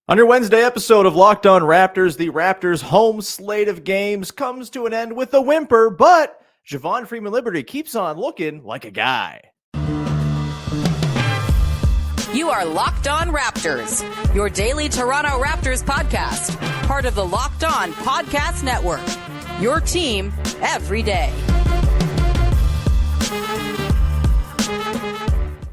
On your Wednesday episode of Locked On Raptors, the Raptors' home slate of games comes to an end with a whimper, but Javon Freeman-Liberty keeps on looking like a guy. You are Locked On Raptors, your daily Toronto Raptors podcast, part of the Locked On Podcast Network, your team every day.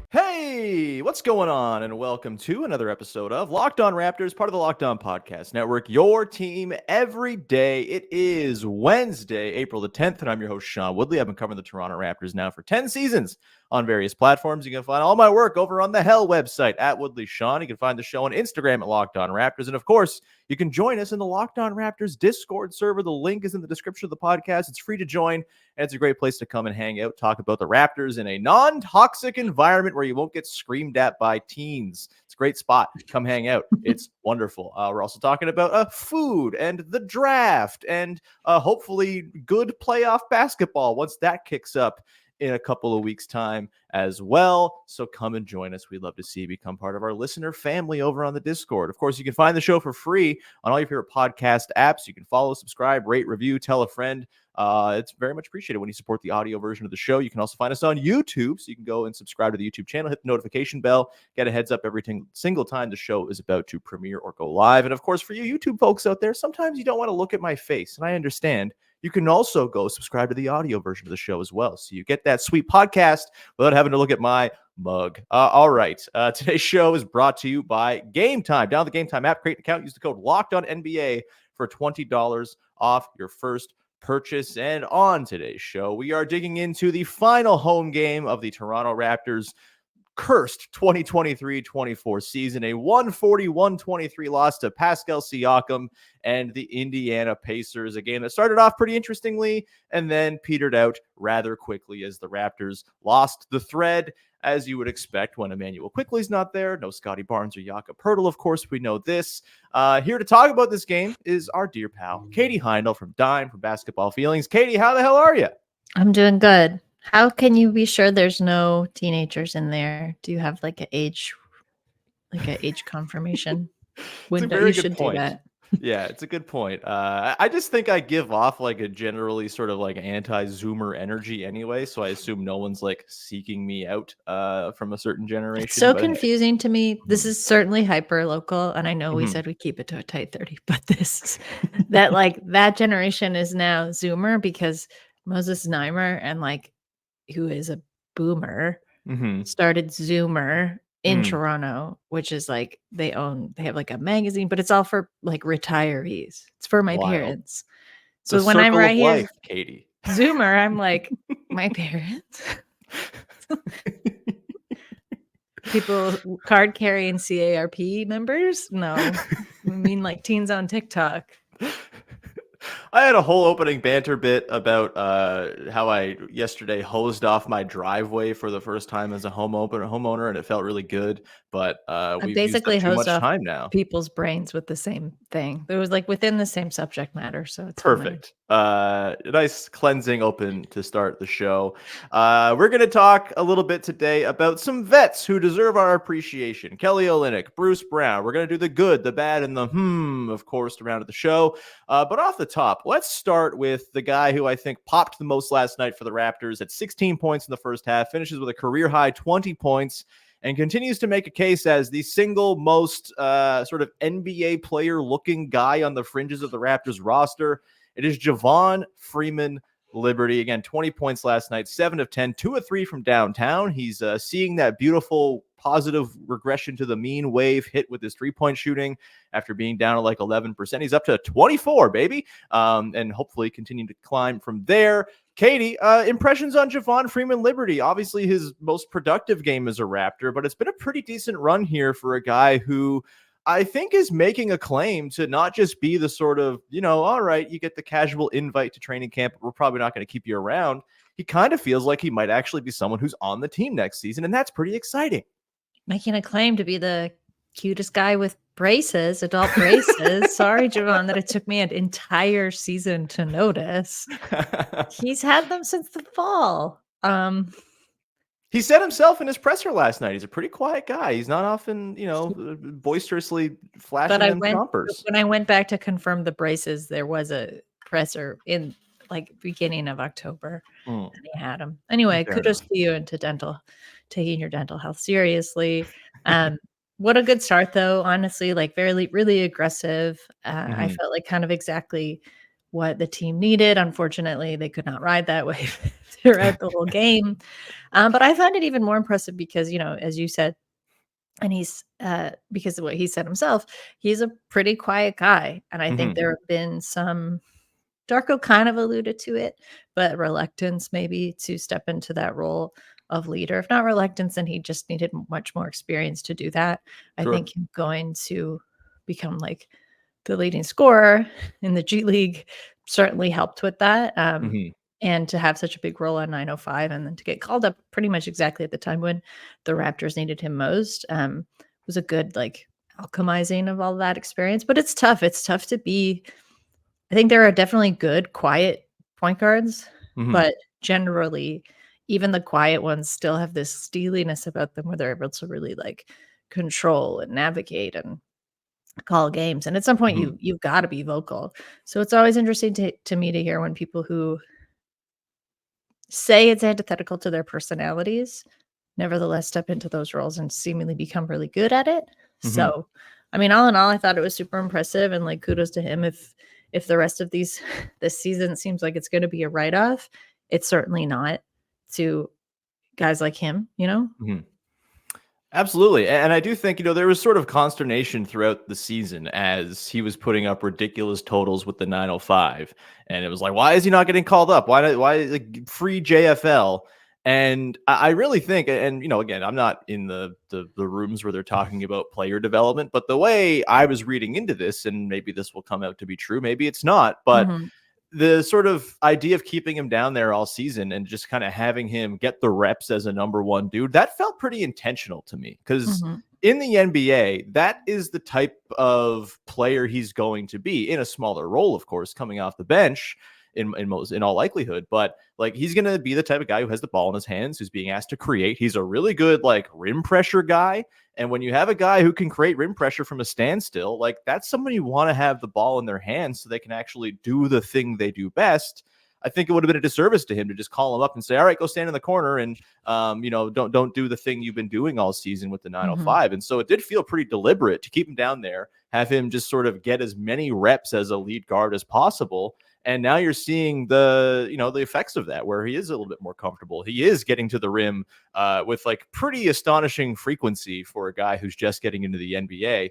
Hey, what's going on? And welcome to another episode of Locked On Raptors, part of the Locked On Podcast Network, your team every day. It is Wednesday, April the 10th, and I'm your host, Sean Woodley. I've been covering the Toronto Raptors now for 10 seasons on various platforms. You can find all my work over on the Hell website at Woodley Sean. You can find the show on Instagram at Locked On Raptors. And of course, you can join us in the Locked On Raptors Discord server. The link is in the description of the podcast. It's free to join, and it's a great place to come and hang out, talk about the Raptors in a non-toxic environment where you won't get screamed at by teens. It's a great spot. Come hang out. It's wonderful. We're also talking about food and the draft and hopefully good playoff basketball once that kicks up in a couple of weeks' time as well. So come and join us. We'd love to see you become part of our listener family over on the Discord. Of course, you can find the show for free on all your favorite podcast apps. You can follow, subscribe, rate, review, tell a friend. It's very much appreciated when you support the audio version of the show. You can also find us on YouTube, so you can go and subscribe to the YouTube channel, hit the notification bell, get a heads up every single time the show is about to premiere or go live. And of course, for you YouTube folks out there, sometimes you don't want to look at my face, and I understand. You can also go subscribe to the audio version of the show as well, so you get that sweet podcast without having to look at my mug. All right. Today's show is brought to you by Game Time. Download the Game Time app, create an account, use the code LOCKEDONNBA for $20 off your first purchase. And on today's show, we are digging into the final home game of the Toronto Raptors' cursed 2023-24 season, a 140-123 loss to Pascal Siakam and the Indiana Pacers, a game that started off pretty interestingly and then petered out rather quickly as the Raptors lost the thread, as you would expect when Immanuel Quickley's not there. No Scotty Barnes or Jakob Poeltl, of course, we know this. Here to talk about this game is our dear pal, Katie Heindl from Dime from Basketball Feelings. Katie, how the hell are you? I'm doing good. How can you be sure there's no teenagers in there? Do you have like an age confirmation window? You should do that. Yeah, it's a good point. I just think I give off like a generally sort of like anti-Zoomer energy anyway, so I assume no one's like seeking me out from a certain generation. It's so confusing to me. This is certainly hyper local, and I know we said we keep it to a tight 30, but this that generation is now Zoomer because Moses Znaimer and who is a boomer started Zoomer in Toronto, which is like they have like a magazine, but it's all for like retirees. It's for my parents. So when I'm right here, Katie Zoomer, I'm like my parents. People card carrying CARP members? No, I mean like teens on TikTok. I had a whole opening banter bit about how I yesterday hosed off my driveway for the first time as a homeowner, and it felt really good. But we've basically used up too much time now. People's brains with the same thing. It was like within the same subject matter, so it's perfect. Nice cleansing open to start the show. We're going to talk a little bit today about some vets who deserve our appreciation. Kelly Olynyk, Bruce Brown. We're going to do the good, the bad, and the of course, to round out the show. But off the top, let's start with the guy who I think popped the most last night for the Raptors at 16 points in the first half, finishes with a career-high 20 points, and continues to make a case as the single most sort of NBA player-looking guy on the fringes of the Raptors roster. It is Javon Freeman-Liberty. Again, 20 points last night, 7 of 10, 2 of 3 from downtown. He's seeing that beautiful positive regression to the mean wave hit with his three-point shooting after being down at like 11%. He's up to 24, baby, and hopefully continue to climb from there. Katie, impressions on Javon Freeman-Liberty. Obviously his most productive game as a Raptor, but it's been a pretty decent run here for a guy who I think is making a claim to not just be the sort of, all right, you get the casual invite to training camp, but we're probably not going to keep you around. He kind of feels like he might actually be someone who's on the team next season, and that's pretty exciting. Making a claim to be the cutest guy with braces, adult braces. Sorry, Javon, that it took me an entire season to notice. He's had them since the fall. He said himself in his presser last night, he's a pretty quiet guy. He's not often, boisterously flashing them chompers. When I went back to confirm the braces, there was a presser in like beginning of October, and he had them. Anyway, Fair kudos enough. to you and to taking your dental health seriously. What a good start, though. Honestly, like really aggressive. I felt like kind of exactly what the team needed. Unfortunately, they could not ride that wave throughout the whole game. But I find it even more impressive because, as you said, and he's because of what he said himself, he's a pretty quiet guy. And I think there have been some Darko kind of alluded to it, but reluctance maybe to step into that role of leader. If not reluctance, then he just needed much more experience to do that. I Sure. think him going to become like the leading scorer in the G League certainly helped with that. And to have such a big role on 905 and then to get called up pretty much exactly at the time when the Raptors needed him most was a good like alchemizing of all that experience. But it's tough. It's tough to be. I think there are definitely good, quiet point guards, but generally, even the quiet ones still have this steeliness about them where they're able to really like control and navigate and call games. And at some point, you've got to be vocal. So it's always interesting to me to hear when people who say it's antithetical to their personalities, nevertheless step into those roles and seemingly become really good at it. So, I mean, all in all, I thought it was super impressive and like kudos to him. If the rest of this season seems like it's going to be a write-off, it's certainly not to guys like him, Absolutely. And I do think, there was sort of consternation throughout the season as he was putting up ridiculous totals with the 905. And it was like, why is he not getting called up? Why like free JFL? And I really think, and, again, I'm not in the rooms where they're talking about player development, but the way I was reading into this, and maybe this will come out to be true, maybe it's not, but the sort of idea of keeping him down there all season and just kind of having him get the reps as a number one dude, that felt pretty intentional to me because in the NBA, that is the type of player he's going to be in a smaller role, of course, coming off the bench in all likelihood. But like, he's going to be the type of guy who has the ball in his hands, who's being asked to create. He's a really good like rim pressure guy. And when you have a guy who can create rim pressure from a standstill, like that's someone you want to have the ball in their hands so they can actually do the thing they do best. I think it would have been a disservice to him to just call him up and say, all right, go stand in the corner and, don't do the thing you've been doing all season with the 905. And so it did feel pretty deliberate to keep him down there, have him just sort of get as many reps as a lead guard as possible. And now you're seeing the effects of that, where he is a little bit more comfortable. He is getting to the rim with like pretty astonishing frequency for a guy who's just getting into the NBA.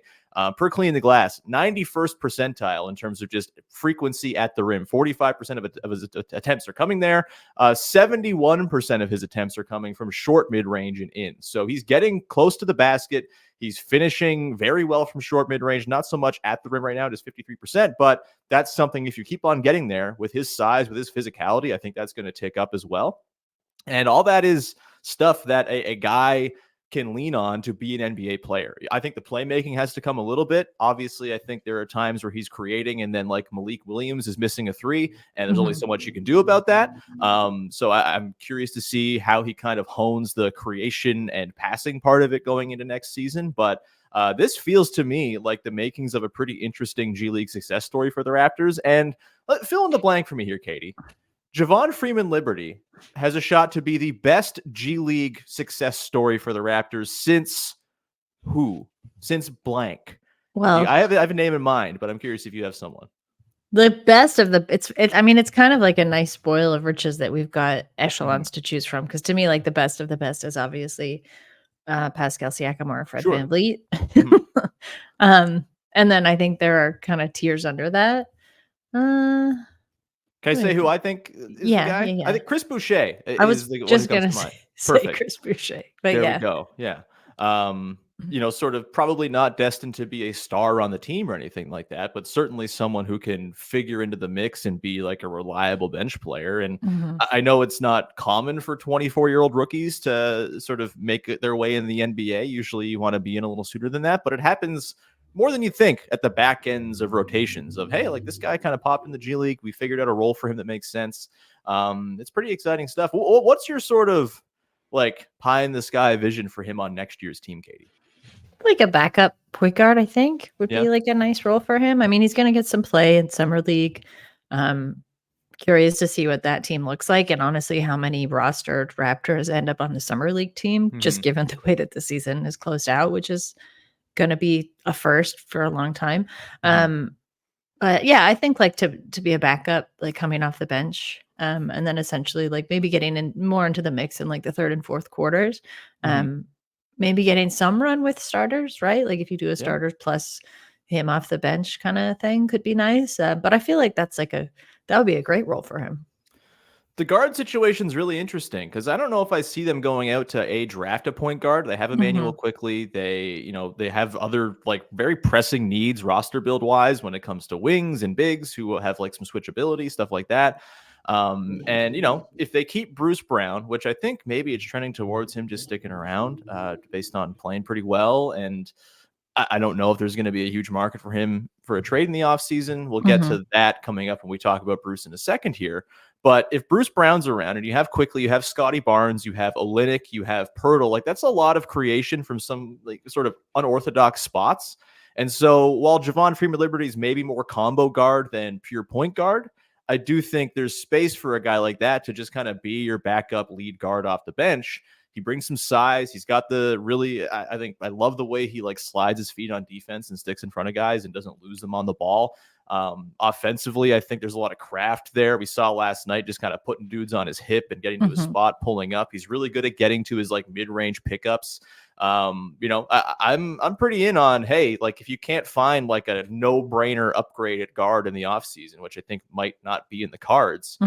Per clean the glass, 91st percentile in terms of just frequency at the rim. 45% of his attempts are coming there. 71% of his attempts are coming from short, mid-range, and in. So he's getting close to the basket. He's finishing very well from short, mid-range, not so much at the rim right now, just 53%. But that's something, if you keep on getting there with his size, with his physicality, I think that's going to tick up as well. And all that is stuff that a guy can lean on to be an NBA player. I think the playmaking has to come a little bit. Obviously, I think there are times where he's creating and then like Malik Williams is missing a three and there's only so much you can do about that. So I'm curious to see how he kind of hones the creation and passing part of it going into next season. But this feels to me like the makings of a pretty interesting G League success story for the Raptors. And fill in the blank for me here, Katie. Javon Freeman-Liberty has a shot to be the best G League success story for the Raptors since who? Since blank. Well, I have a name in mind, but I'm curious if you have someone. The best of the it's kind of like a nice spoil of riches that we've got echelons to choose from. Because to me, like the best of the best is obviously Pascal Siakam or Fred VanVleet. And then I think there are kind of tiers under that. Can I say who I think is the guy? Yeah. I think Chris Boucher I was just going to say Chris Boucher. But there we go. Yeah. Sort of probably not destined to be a star on the team or anything like that, but certainly someone who can figure into the mix and be like a reliable bench player. And I know it's not common for 24-year-old rookies to sort of make their way in the NBA. Usually you want to be in a little sooner than that, but it happens more than you think at the back ends of rotations of, hey, like this guy kind of popped in the G League. We figured out a role for him that makes sense. It's pretty exciting stuff. What's your sort of like pie in the sky vision for him on next year's team, Katie? Like a backup point guard, I think, would Yeah. be like a nice role for him. I mean, he's going to get some play in summer league. Curious to see what that team looks like, and honestly, how many rostered Raptors end up on the summer league team, just given the way that the season is closed out, which is going to be a first for a long time. But yeah, I think like to be a backup, like coming off the bench, and then essentially like maybe getting in more into the mix in like the third and fourth quarters. Maybe getting some run with starters, right? Like if you do a starters plus him off the bench kind of thing could be nice. But I feel like that would be a great role for him. The guard situation is really interesting because I don't know if I see them going out to draft a point guard. They have Immanuel Quickley. They have other like very pressing needs roster build wise when it comes to wings and bigs who have like some switchability, stuff like that. And if they keep Bruce Brown, which I think maybe it's trending towards him just sticking around based on playing pretty well. And I don't know if there's going to be a huge market for him for a trade in the offseason. We'll get to that coming up when we talk about Bruce in a second here. But if Bruce Brown's around and you have Quickley, you have Scotty Barnes, you have Olynyk, you have Pirtle, like that's a lot of creation from some like sort of unorthodox spots. And so while Javon Freeman-Liberty is maybe more combo guard than pure point guard, I do think there's space for a guy like that to just kind of be your backup lead guard off the bench. He brings some size. He's got the really, I think I love the way he like slides his feet on defense and sticks in front of guys and doesn't lose them on the ball. Offensively, I think there's a lot of craft there. We saw last night just kind of putting dudes on his hip and getting to his spot, pulling up. He's really good at getting to his like mid-range pickups. I'm pretty in on, hey, like if you can't find like a no-brainer upgraded guard in the offseason, which I think might not be in the cards,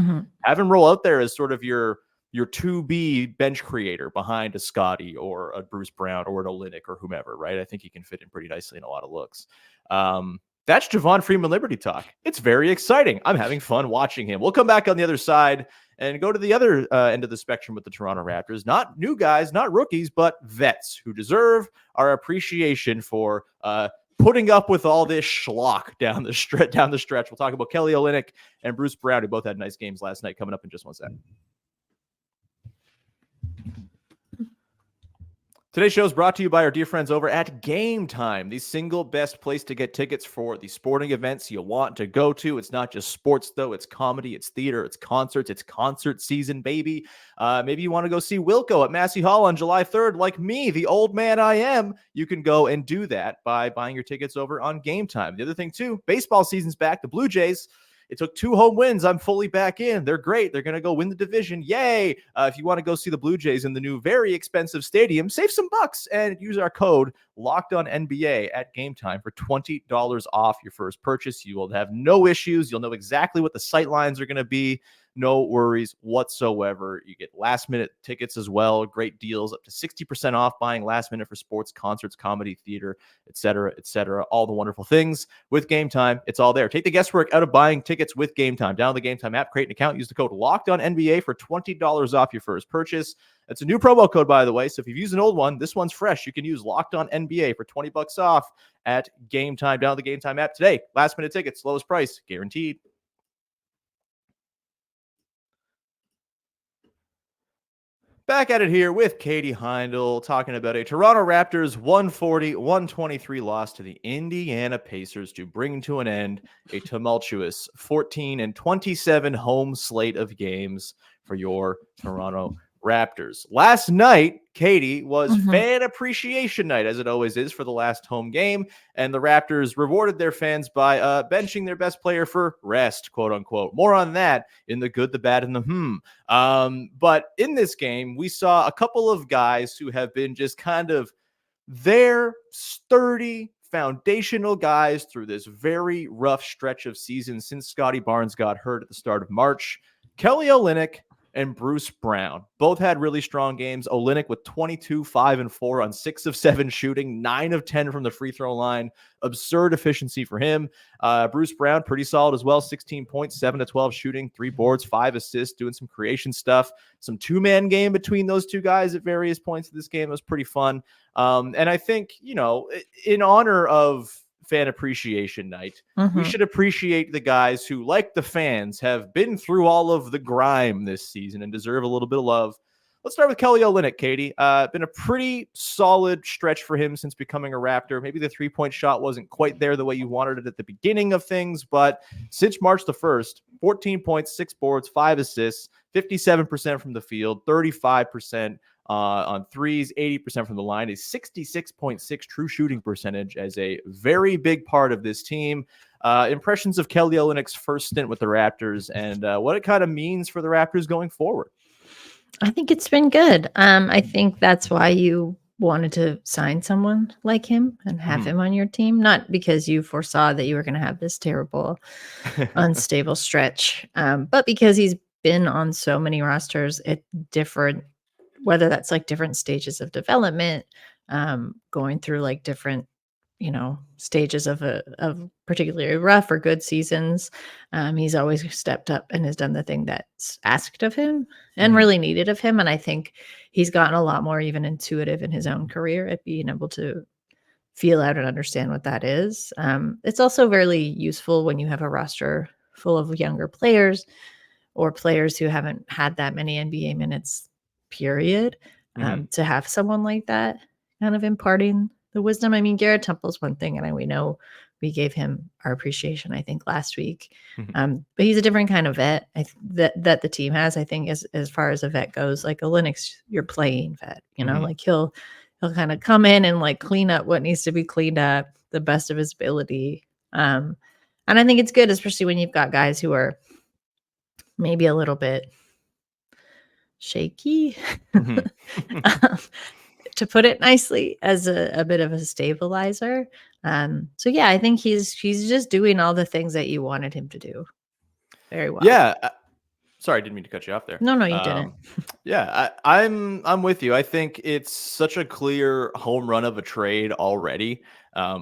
have him roll out there as sort of your 2B bench creator behind a Scotty or a Bruce Brown or an Olynyk or whomever, right? I think he can fit in pretty nicely in a lot of looks. That's Javon Freeman-Liberty talk. It's very exciting. I'm having fun watching him. We'll come back on the other side and go to the other end of the spectrum with the Toronto Raptors. Not new guys, not rookies, but vets who deserve our appreciation for putting up with all this schlock down the stretch. We'll talk about Kelly Olynyk and Bruce Brown, who both had nice games last night, coming up in just 1 second. Today's show is brought to you by our dear friends over at Game Time, the single best place to get tickets for the sporting events you want to go to. It's not just sports, though. It's comedy, it's theater, it's concerts, it's concert season, baby. Maybe you want to go see Wilco at Massey Hall on July 3rd, like me, the old man I am. You can go and do that by buying your tickets over on Game Time. The other thing, too, baseball season's back. The Blue Jays, it took 2 home wins. I'm fully back in. They're great. They're going to go win the division. Yay. If you want to go see the Blue Jays in the new, very expensive stadium, save some bucks and use our code LOCKEDONNBA at Game Time for $20 off your first purchase. You will have no issues. You'll know exactly what the sight lines are going to be. No worries whatsoever. You get last minute tickets as well. Great deals, up to 60% off buying last minute for sports, concerts, comedy, theater, etc., etc. All the wonderful things with Game Time. It's all there. Take the guesswork out of buying tickets with Game Time. Download the Game Time app, create an account, use the code LOCKEDONNBA for $20 off your first purchase. That's a new promo code, by the way. So if you've used an old one, this one's fresh. You can use LOCKEDONNBA for $20 off at Game Time. Download the Game Time app today. Last minute tickets, lowest price, guaranteed. Back at it here with Katie Heindl, talking about a Toronto Raptors 140-123 loss to the Indiana Pacers to bring to an end a tumultuous 14-27 home slate of games for your Toronto Raptors. Last night, Katie, was fan appreciation night, as it always is for the last home game, and the Raptors rewarded their fans by benching their best player for rest, quote unquote. More on that in the good, the bad, and the But in this game, we saw a couple of guys who have been just kind of their sturdy, foundational guys through this very rough stretch of season since Scotty Barnes got hurt at the start of March. Kelly Olynyk and Bruce Brown both had really strong games. Olynyk with 22, 5, and 4 on 6 of 7 shooting, 9 of 10 from the free throw line. Absurd efficiency for him. Bruce Brown, pretty solid as well. 16 points, 7 to 12 shooting, 3 boards, 5 assists, doing some creation stuff. Some 2-man game between those two guys at various points of this game. It was pretty fun. And I think, in honor of fan appreciation night, we should appreciate the guys who, like the fans, have been through all of the grime this season and deserve a little bit of love, let's start with Kelly Olynyk, Katie. Been a pretty solid stretch for him since becoming a Raptor. Maybe the 3-point shot wasn't quite there the way you wanted it at the beginning of things, but since March the 1st, 14 points, 6 boards, 5 assists, 57% from the field, 35% on threes, 80% from the line, a 66.6 true shooting percentage as a very big part of this team. Impressions of Kelly Olynyk's first stint with the Raptors and what it kind of means for the Raptors going forward. I think it's been good. I think that's why you wanted to sign someone like him and have him on your team, not because you foresaw that you were going to have this terrible, unstable stretch, but because he's been on so many rosters at different, whether that's like different stages of development, going through like different, stages of particularly rough or good seasons. He's always stepped up and has done the thing that's asked of him and really needed of him. And I think he's gotten a lot more even intuitive in his own career at being able to feel out and understand what that is. It's also very useful when you have a roster full of younger players or players who haven't had that many NBA minutes, period, to have someone like that kind of imparting the wisdom. I mean, Garrett Temple's one thing, and we know we gave him our appreciation, I think, last week. But he's a different kind of vet that the team has, I think, as far as a vet goes. Like Olynyk's your playing vet, like he'll kind of come in and like clean up what needs to be cleaned up the best of his ability. And I think it's good, especially when you've got guys who are maybe a little bit shaky, to put it nicely, as a bit of a stabilizer. So yeah, I think he's just doing all the things that you wanted him to do very well. Yeah. Sorry, I didn't mean to cut you off there. No, you didn't. Yeah, I'm with you. I think it's such a clear home run of a trade already.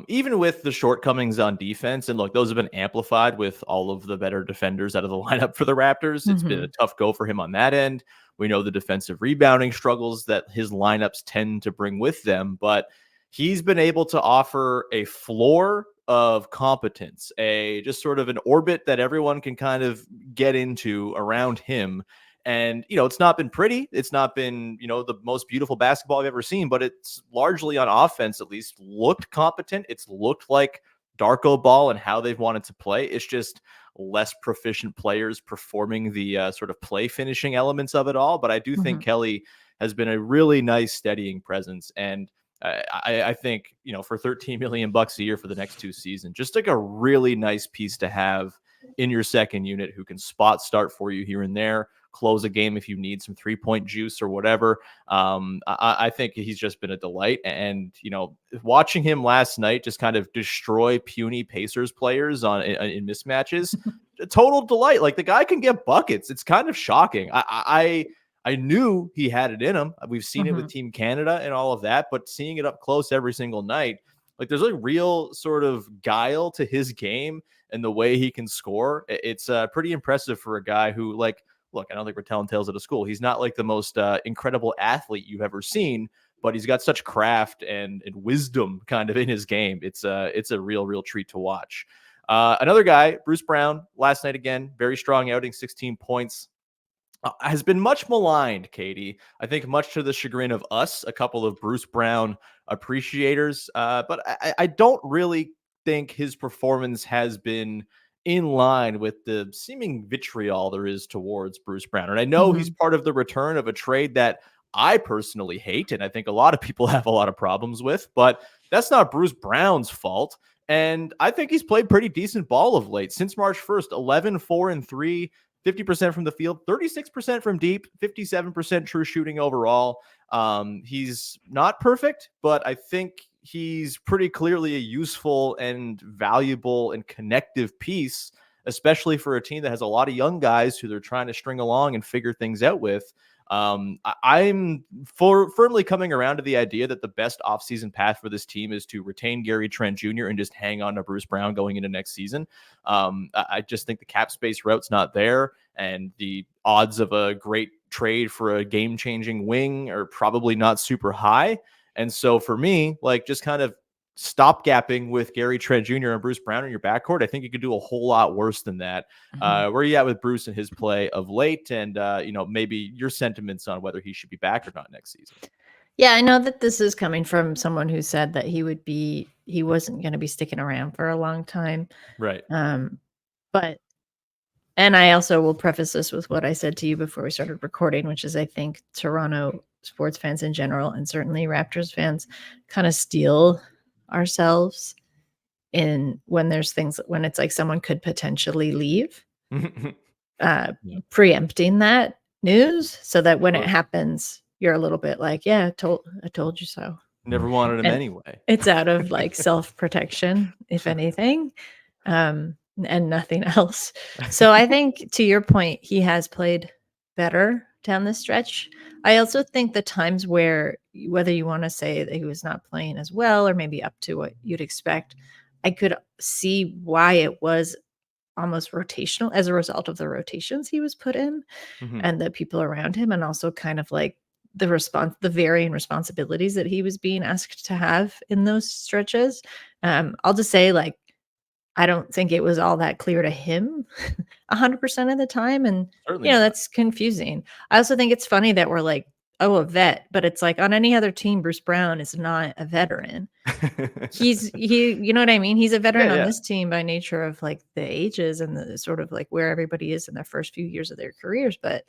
Even with the shortcomings on defense, and look, those have been amplified with all of the better defenders out of the lineup for the Raptors. It's been a tough go for him on that end. We know the defensive rebounding struggles that his lineups tend to bring with them, but he's been able to offer a floor of competence, just sort of an orbit that everyone can kind of get into around him. And, it's not been pretty. It's not been, the most beautiful basketball I've ever seen, but it's largely on offense, at least, looked competent. It's looked like Darko ball and how they've wanted to play. It's just less proficient players performing the sort of play finishing elements of it all. But I do think Kelly has been a really nice steadying presence. And I think, for $13 million a year for the next 2 seasons, just like a really nice piece to have in your second unit who can spot start for you here and there, close a game if you need some 3-point juice or whatever. I think he's just been a delight. And, watching him last night just kind of destroy puny Pacers players in mismatches, a total delight. Like, the guy can get buckets. It's kind of shocking. I knew he had it in him. We've seen it with Team Canada and all of that, but seeing it up close every single night, like, there's a real sort of guile to his game and the way he can score. It's pretty impressive for a guy who, like, look, I don't think we're telling tales at a school. He's not like the most incredible athlete you've ever seen, but he's got such craft and wisdom kind of in his game. It's a real treat to watch. Another guy, Bruce Brown, last night again, very strong outing, 16 points. Has been much maligned, Katie. I think much to the chagrin of us, a couple of Bruce Brown appreciators. But I don't really think his performance has been in line with the seeming vitriol there is towards Bruce Brown. And I know he's part of the return of a trade that I personally hate, and I think a lot of people have a lot of problems with, but that's not Bruce Brown's fault. And I think he's played pretty decent ball of late. Since March 1st, 11, 4, and 3, 50% from the field, 36% from deep, 57% true shooting overall. He's not perfect, but I think he's pretty clearly a useful and valuable and connective piece, especially for a team that has a lot of young guys who they're trying to string along and figure things out with. I'm firmly coming around to the idea that the best offseason path for this team is to retain Gary Trent Jr. and just hang on to Bruce Brown going into next season. I just think the cap space route's not there, and the odds of a great trade for a game-changing wing are probably not super high. And so for me, like, just kind of stopgapping with Gary Trent Jr. and Bruce Brown in your backcourt. I think you could do a whole lot worse than that. Where are you at with Bruce and his play of late? And, maybe your sentiments on whether he should be back or not next season. Yeah, I know that this is coming from someone who said that he wasn't going to be sticking around for a long time. Right. But, and I also will preface this with what I said to you before we started recording, which is I think Toronto sports fans in general, and certainly Raptors fans, kind of steal ourselves when it's like someone could potentially leave, preempting that news so that when it happens, you're a little bit like, yeah, I told you so. Never wanted him anyway. It's out of like self-protection, if anything, and nothing else. So I think to your point, he has played better down the stretch. I also think the times where, whether you want to say that he was not playing as well or maybe up to what you'd expect, I could see why it was almost rotational as a result of the rotations he was put in and the people around him, and also kind of like the varying responsibilities that he was being asked to have in those stretches. I'll just say, like, I don't think it was all that clear to him 100% of the time. And, that's confusing. I also think it's funny that we're like, oh, a vet, but it's like on any other team, Bruce Brown is not a veteran. You know what I mean? He's a veteran on this team by nature of like the ages and the sort of like where everybody is in their first few years of their careers. But,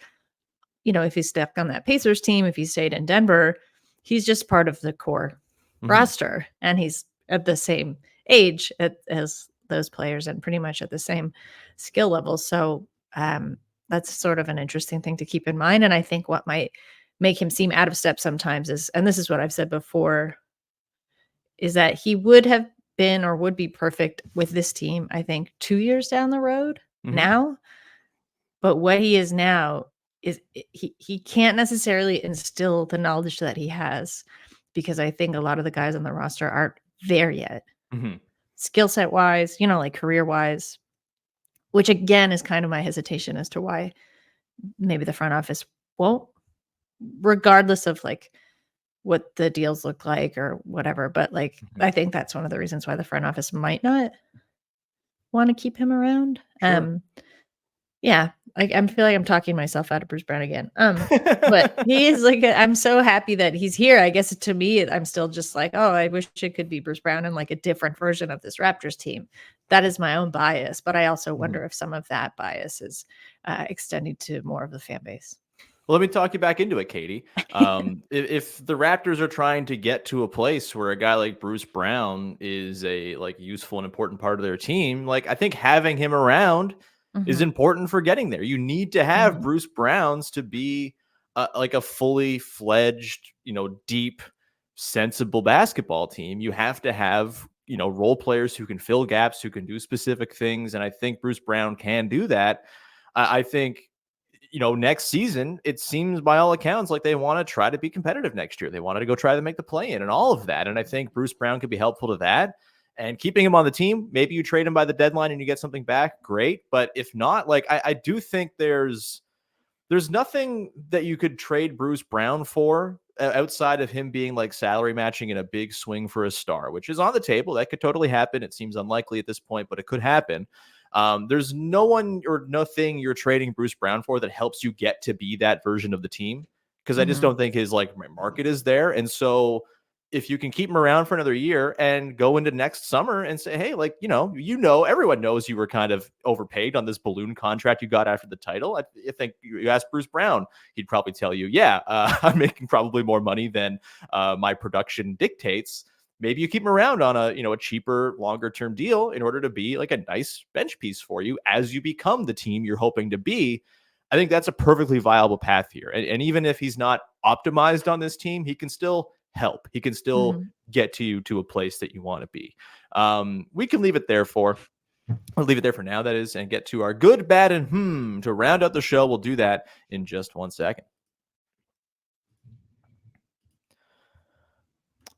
if he's stuck on that Pacers team, if he stayed in Denver, he's just part of the core roster, and he's at the same age as those players and pretty much at the same skill level. So that's sort of an interesting thing to keep in mind. And I think what might make him seem out of step sometimes is, and this is what I've said before, is that he would have been or would be perfect with this team, I think, 2 years down the road now. But what he is now is he can't necessarily instill the knowledge that he has, because I think a lot of the guys on the roster aren't there yet. Skill set wise, like career wise, which again is kind of my hesitation as to why maybe the front office won't, regardless of like what the deals look like or whatever. But like, I think that's one of the reasons why the front office might not want to keep him around. Yeah, I feel like I'm talking myself out of Bruce Brown again. But he is like, I'm so happy that he's here. I guess to me, I'm still just like, oh, I wish it could be Bruce Brown and like a different version of this Raptors team. That is my own bias, but I also wonder if some of that bias is extending to more of the fan base. Well, let me talk you back into it, Katie. If the Raptors are trying to get to a place where a guy like Bruce Brown is a like useful and important part of their team, like I think having him around is important for getting there. You need to have Bruce Browns to be like a fully fledged, deep, sensible basketball team. You have to have, role players who can fill gaps, who can do specific things. And I think Bruce Brown can do that. I think, next season, it seems by all accounts like they want to try to be competitive next year. They wanted to go try to make the play-in and all of that. And I think Bruce Brown could be helpful to that. And keeping him on the team, maybe you trade him by the deadline and you get something back, great. But if not, like I do think there's nothing that you could trade Bruce Brown for outside of him being like salary matching in a big swing for a star, which is on the table. That could totally happen. It seems unlikely at this point, but it could happen. There's no one or nothing you're trading Bruce Brown for that helps you get to be that version of the team, because I just don't think his like market is there. And so if you can keep him around for another year and go into next summer and say, hey, like, everyone knows you were kind of overpaid on this balloon contract you got after the title. I think you ask Bruce Brown, he'd probably tell you, I'm making probably more money than my production dictates. Maybe you keep him around on a cheaper, longer term deal in order to be like a nice bench piece for you as you become the team you're hoping to be. I think that's a perfectly viable path here. And even if he's not optimized on this team, he can still help. He can still get you to a place that you want to be. We can leave it there I'll leave it there for now, that is, and get to our good, bad, and to round out the show. We'll do that in just 1 second.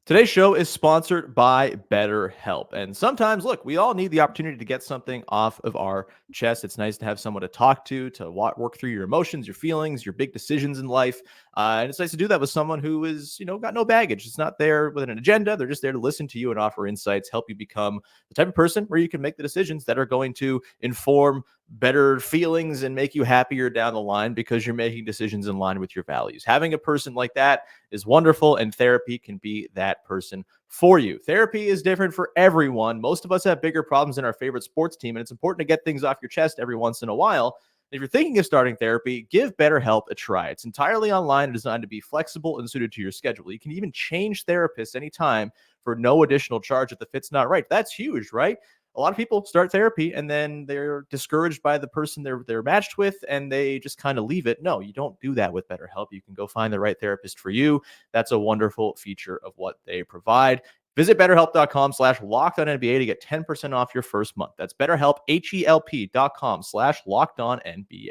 Today's show is sponsored by BetterHelp. And sometimes, look, we all need the opportunity to get something off of our chest. It's nice to have someone to talk to work through your emotions, your feelings, your big decisions in life. And it's nice to do that with someone who is, got no baggage. It's not there with an agenda. They're just there to listen to you and offer insights, help you become the type of person where you can make the decisions that are going to inform better feelings and make you happier down the line because you're making decisions in line with your values. Having a person like that is wonderful, and therapy can be that person for you. Therapy is different for everyone. Most of us have bigger problems than our favorite sports team, and it's important to get things off your chest every once in a while. If you're thinking of starting therapy, give BetterHelp a try. It's entirely online and designed to be flexible and suited to your schedule. You can even change therapists anytime for no additional charge if the fit's not right. That's huge, right? A lot of people start therapy and then they're discouraged by the person they're matched with and they just kind of leave it. No, you don't do that with BetterHelp. You can go find the right therapist for you. That's a wonderful feature of what they provide. Visit BetterHelp.com/LockedOnNBA to get 10% off your first month. That's BetterHelp, HELP.com/LockedOnNBA.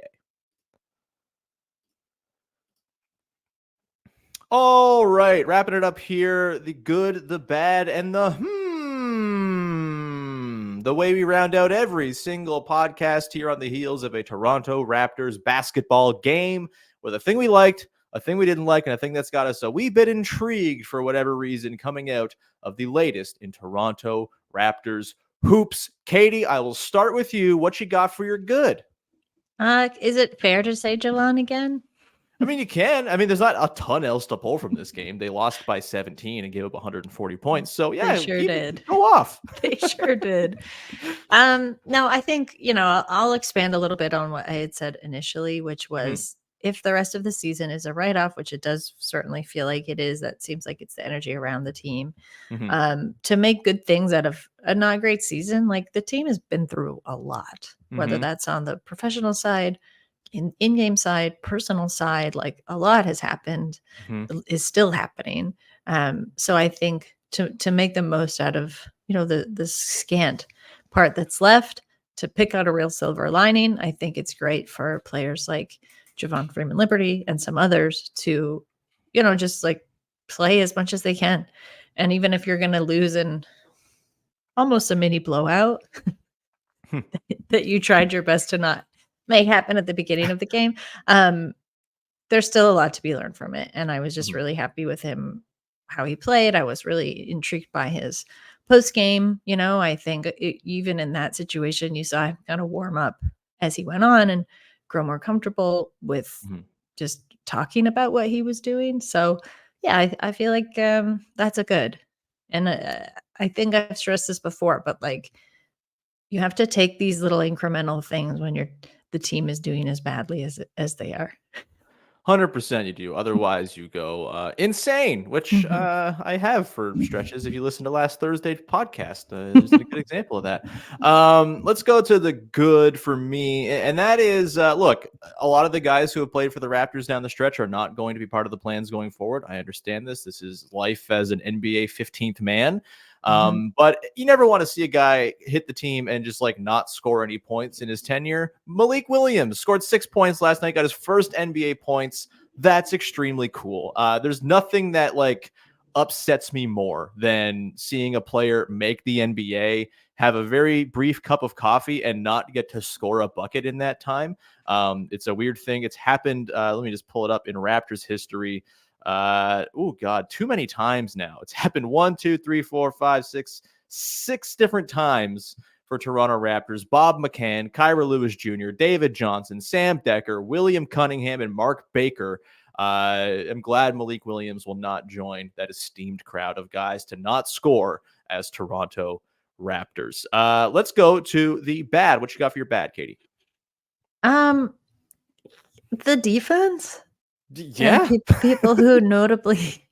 All right, wrapping it up here. The good, the bad, and the the way we round out every single podcast here on the heels of a Toronto Raptors basketball game with a thing we liked, a thing we didn't like, and a thing that's got us a wee bit intrigued for whatever reason coming out of the latest in Toronto Raptors hoops. Katie, I will start with you. What you got for your good? Is it fair to say Javon again? I mean, you can. I mean, there's not a ton else to pull from this game. They lost by 17 and gave up 140 points. So, yeah, they sure did. Go off. They sure did. No, I think, I'll expand a little bit on what I had said initially, which was if the rest of the season is a write-off, which it does certainly feel like it is, that seems like it's the energy around the team, to make good things out of a not great season. Like, the team has been through a lot, whether that's on the professional side, in-game side, personal side, like a lot has happened, is still happening. So I think to make the most out of, the scant part that's left, to pick out a real silver lining, I think it's great for players like Javon Freeman-Liberty and some others to, just like play as much as they can. And even if you're going to lose in almost a mini blowout, that you tried your best to not make happen at the beginning of the game. There's still a lot to be learned from it. And I was just really happy with him, how he played. I was really intrigued by his post game. I think even in that situation, you saw him kind of warm up as he went on and grow more comfortable with just talking about what he was doing. So yeah, I feel like that's a good. And I think I've stressed this before, but like, you have to take these little incremental things when the team is doing as badly as they are. 100% you do. Otherwise, you go insane, which I have for stretches. If you listen to last Thursday's podcast, there's a good example of that. Let's go to the good for me. And that is, look, a lot of the guys who have played for the Raptors down the stretch are not going to be part of the plans going forward. I understand this. This is life as an NBA 15th man. But you never want to see a guy hit the team and just like not score any points in his tenure. Malik Williams scored 6 points last night, got his first NBA points. That's extremely cool. There's nothing that like upsets me more than seeing a player make the NBA, have a very brief cup of coffee and not get to score a bucket in that time. It's a weird thing. It's happened. Let me just pull it up in Raptors history. Oh God, too many times now. It's happened 6 different times for Toronto Raptors. Bob McCann, Kyra Lewis Jr., David Johnson, Sam Decker, William Cunningham, and Mark Baker. I'm glad Malik Williams will not join that esteemed crowd of guys to not score as Toronto Raptors. Let's go to the bad. What you got for your bad, Katie? The defense. Yeah, people who notably,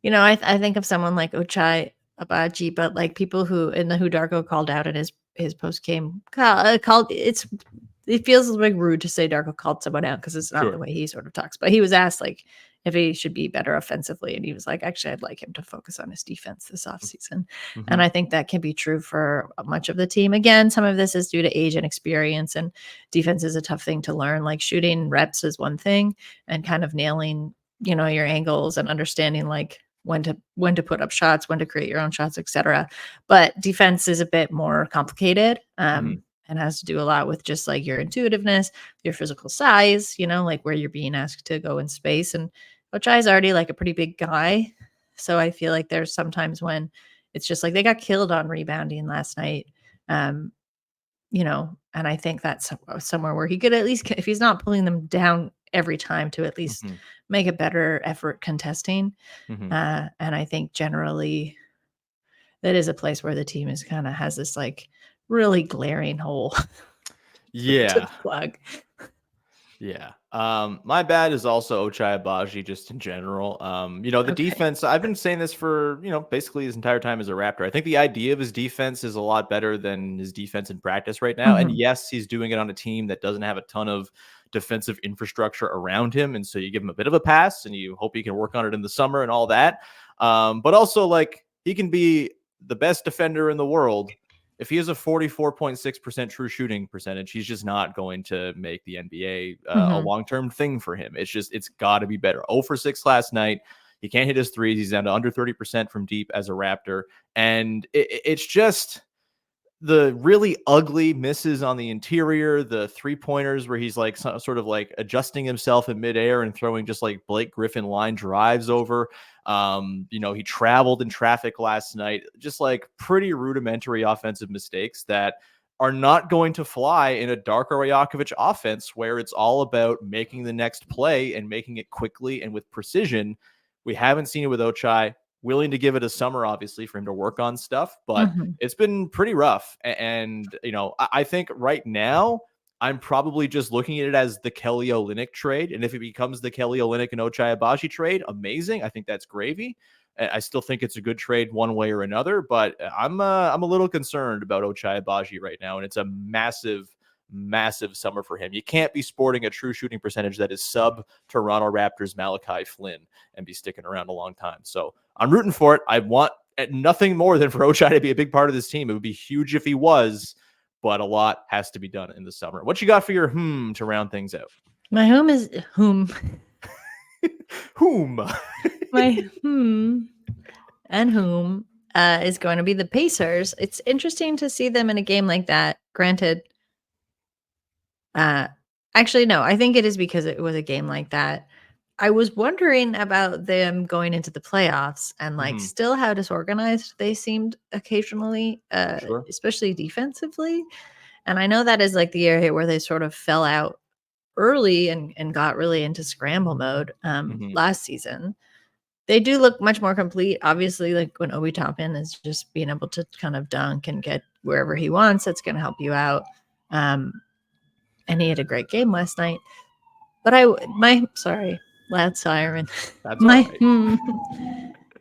I think of someone like Ochai Agbaji, but like people who Darko called out in his post game called it feels like rude to say Darko called someone out because it's not the way he sort of talks. But he was asked like if he should be better offensively, and he was like, actually, I'd like him to focus on his defense this offseason. And I think that can be true for much of the team. Again, some of this is due to age and experience, and defense is a tough thing to learn. Like shooting reps is one thing, and kind of nailing, your angles and understanding like when to put up shots, when to create your own shots, etc. But defense is a bit more complicated. And has to do a lot with just like your intuitiveness, your physical size, like where you're being asked to go in space. And Ochai is already like a pretty big guy. So I feel like there's sometimes when it's just like they got killed on rebounding last night. And I think that's somewhere where he could at least, if he's not pulling them down every time, to at least make a better effort contesting. And I think generally that is a place where the team is kind of has this like really glaring hole. To plug. Yeah. My bad is also Ochai Agbaji just in general. The defense, I've been saying this for, basically his entire time as a Raptor. I think the idea of his defense is a lot better than his defense in practice right now. And yes, he's doing it on a team that doesn't have a ton of defensive infrastructure around him. And so you give him a bit of a pass and you hope he can work on it in the summer and all that. But also like he can be the best defender in the world. If he has a 44.6% true shooting percentage, he's just not going to make the NBA a long-term thing for him. It's got to be better. 0 for 6 last night. He can't hit his threes. He's down to under 30% from deep as a Raptor. And it's just the really ugly misses on the interior, the 3-pointers where he's like sort of like adjusting himself in midair and throwing just like Blake Griffin line drives over. He traveled in traffic last night, just like pretty rudimentary offensive mistakes that are not going to fly in a Darko Rajakovic offense where it's all about making the next play and making it quickly and with precision. We haven't seen it with Ochai. Willing to give it a summer, obviously, for him to work on stuff, but it's been pretty rough. And, I think right now I'm probably just looking at it as the Kelly Olynyk trade. And if it becomes the Kelly Olynyk and Ochai Agbaji trade, amazing. I think that's gravy. I still think it's a good trade one way or another, but I'm a little concerned about Ochai Agbaji right now. And it's a massive summer for him. You can't be sporting a true shooting percentage that is sub Toronto Raptors Malachi Flynn and be sticking around a long time. So I'm rooting for it. I want nothing more than for Ochai to be a big part of this team. It would be huge if he was, but a lot has to be done in the summer. What you got for your to round things out? My home is whom. My and whom is going to be the Pacers. It's interesting to see them in a game like that. Granted, actually, no, I think it is because it was a game like that. I was wondering about them going into the playoffs and like still how disorganized they seemed occasionally, especially defensively. And I know that is like the area where they sort of fell out early and got really into scramble mode last season. They do look much more complete. Obviously, like when Obi Toppin is just being able to kind of dunk and get wherever he wants, that's going to help you out. And he had a great game last night. But sorry, loud siren. That's my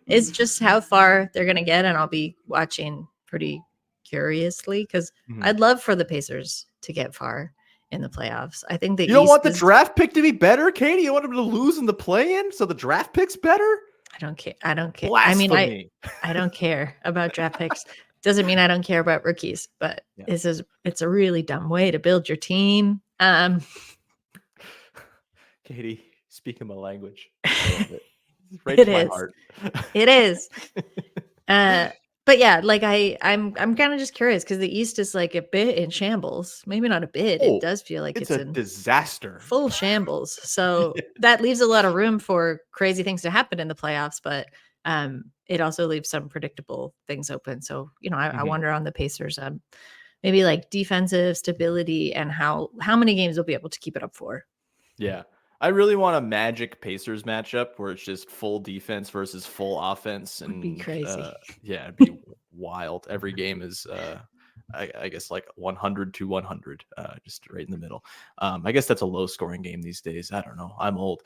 is just how far they're going to get. And I'll be watching pretty curiously because I'd love for the Pacers to get far in the playoffs. I think that you don't want the draft pick to be better, Katie. You want them to lose in the play-in, so the draft pick's better. I don't care. Blasphemy. I mean, I don't care about draft picks. Doesn't mean I don't care about rookies, but it's a really dumb way to build your team. Katie, speaking my language. Right to my heart. It is. But yeah, like I'm kind of just curious because the East is like a bit in shambles. Maybe not a bit. It does feel like it's a disaster. Full shambles. So that leaves a lot of room for crazy things to happen in the playoffs, but it also leaves some predictable things open. So, I wonder on the Pacers, maybe like defensive stability and how many games they'll be able to keep it up for. Yeah. I really want a Magic Pacers matchup where it's just full defense versus full offense. And it'd be crazy. It'd be wild. Every game is, I guess, like 100 to 100, just right in the middle. I guess that's a low scoring game these days. I don't know. I'm old.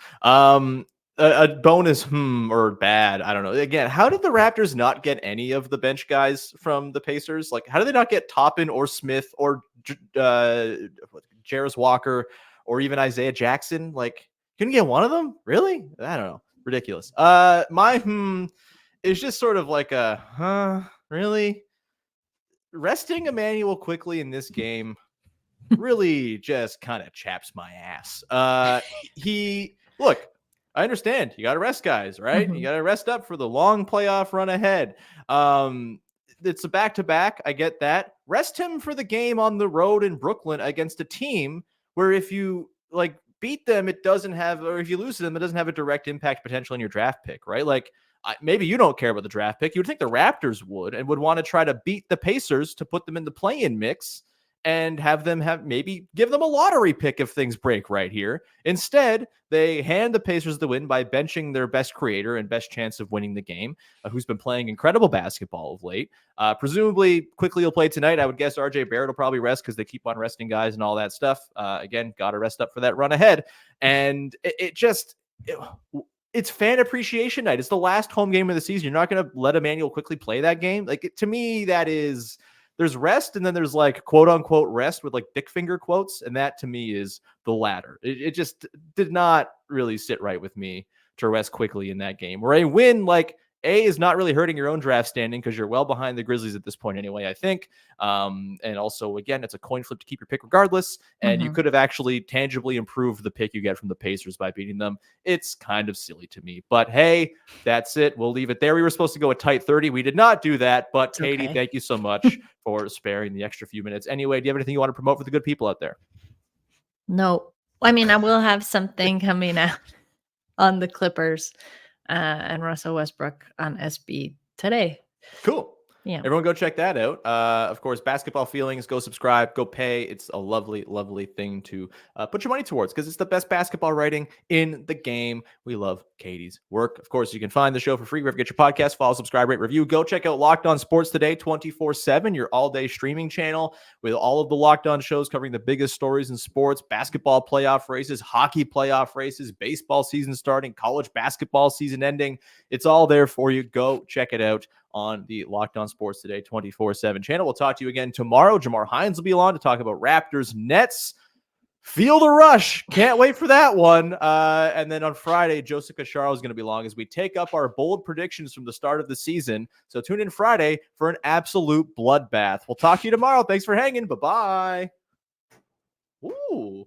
A bonus, or bad. I don't know. Again, how did the Raptors not get any of the bench guys from the Pacers? Like, how did they not get Toppin or Smith or Jarris Walker or even Isaiah Jackson? Like, couldn't get one of them? Really? I don't know. Ridiculous. My is just sort of like really? Resting Immanuel Quickley in this game really just kind of chaps my ass. I understand. You got to rest guys, right? You Mhm. got to rest up for the long playoff run ahead. It's a back-to-back. I get that. Rest him for the game on the road in Brooklyn against a team where if you like beat them, it doesn't have, or if you lose to them, it doesn't have a direct impact potential on your draft pick, right? Like maybe you don't care about the draft pick. You would think the Raptors would and would want to try to beat the Pacers to put them in the play-in mix and have them maybe give them a lottery pick if things break right here. Instead, they hand the Pacers the win by benching their best creator and best chance of winning the game, who's been playing incredible basketball of late. Presumably, Quickley will play tonight. I would guess RJ Barrett will probably rest because they keep on resting guys and all that stuff. Again, got to rest up for that run ahead. And it's fan appreciation night. It's the last home game of the season. You're not going to let Immanuel Quickley play that game. Like, to me, that is... There's rest, and then there's like quote unquote rest with like dick finger quotes. And that to me is the latter. It just did not really sit right with me to rest Quickley in that game. Where a win, like, is not really hurting your own draft standing because you're well behind the Grizzlies at this point anyway, I think. And also, again, it's a coin flip to keep your pick regardless. And you could have actually tangibly improved the pick you get from the Pacers by beating them. It's kind of silly to me. But hey, that's it. We'll leave it there. We were supposed to go a tight 30. We did not do that. But It's Katie, okay. thank you so much for sparing the extra few minutes. Anyway, do you have anything you want to promote for the good people out there? No. I mean, I will have something coming out on the Clippers and Russell Westbrook on SB today. Cool. Yeah. Everyone go check that out. Of course, Basketball Feelings, go subscribe, go pay. It's a lovely, lovely thing to put your money towards because it's the best basketball writing in the game. We love Katie's work. Of course, you can find the show for free wherever you get your podcast. Follow, subscribe, rate, review. Go check out Locked On Sports Today 24/7, your all-day streaming channel with all of the Locked On shows covering the biggest stories in sports, basketball playoff races, hockey playoff races, baseball season starting, college basketball season ending. It's all there for you. Go check it out on the Locked On Sports Today 24/7 channel. We'll talk to you again tomorrow. Jamar Hines will be on to talk about Raptors Nets. Feel the rush. Can't wait for that one. And then on Friday, Joseph Cacharo is going to be along as we take up our bold predictions from the start of the season. So tune in Friday for an absolute bloodbath. We'll talk to you tomorrow. Thanks for hanging. Bye-bye. Ooh.